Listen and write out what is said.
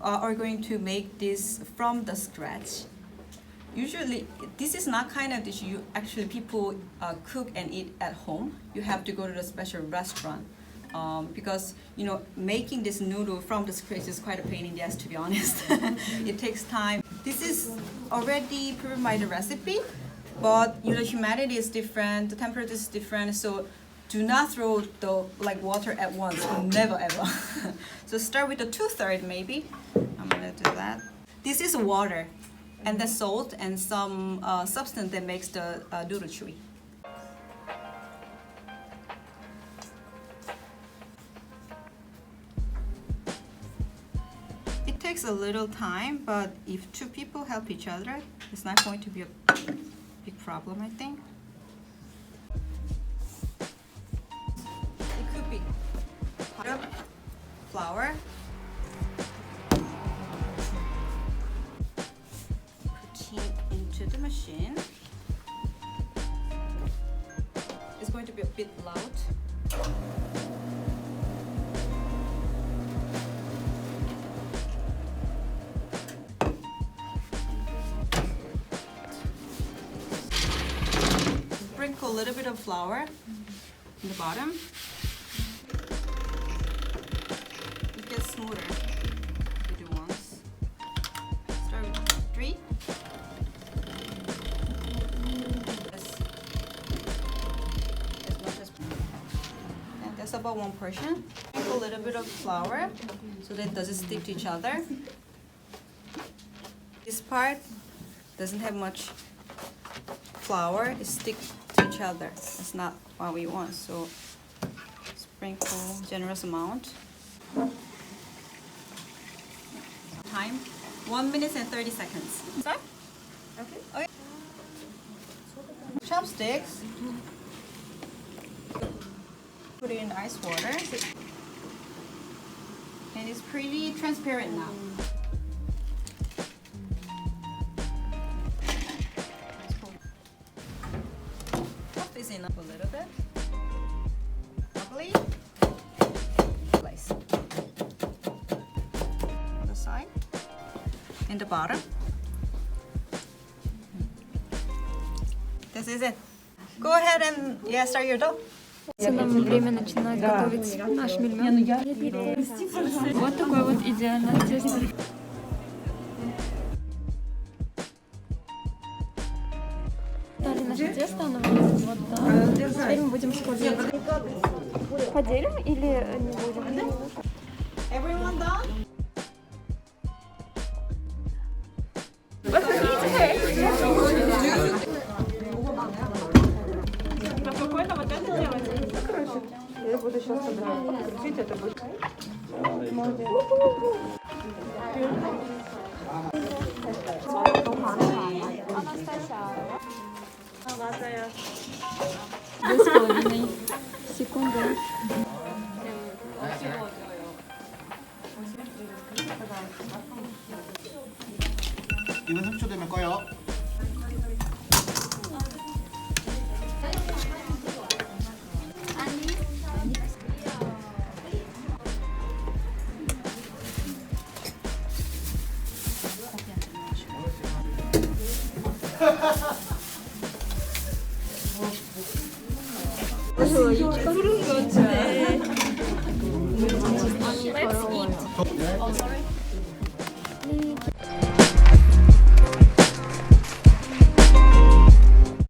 are going to make this from the scratch. Usually, this is not kind of dish you actually people cook and eat at home. You have to go to the special restaurant because making this noodle from the scratch is quite a pain in the ass, to be honest. It takes time. This is already proven by the recipe, but humidity is different, the temperature is different, so do not throw the water at once. Never ever. So start with the 2/3 maybe. I'm gonna do that. This is water and the salt and some substance that makes the noodle chewy. It takes a little time, but if 2 people help each other, it's not going to be a big problem, I think. It could be pot of flour, putting into the machine. It's going to be a bit loud. Sprinkle a little bit of flour in the bottom. It gets smoother if you do once. Start with 3. As much as, and that's about 1 portion. Sprinkle a little bit of flour so that it doesn't stick to each other. This part doesn't have much flour, it sticks to each other. That's not what we want, so sprinkle generous amount. Time 1 minute and 30 seconds. Sorry? Okay. Chopsticks. Put it in ice water. And it's pretty transparent now. Up a little bit. Properly. Place. On the side. In the bottom. This is it. Go ahead and start your dough. Нам время начинать готовить наш мильмен. Вот такое вот идеальное тесто. Наше тесто, оно выглядит вот так. Теперь мы будем складывать. Поделим или не будем? Everyone done? А какой-то вот это делать? Я буду сейчас открутить, это будет. Молодец. 맞아요. 2,5 секунды. 이분 3초 되면 꺼요. Let's eat.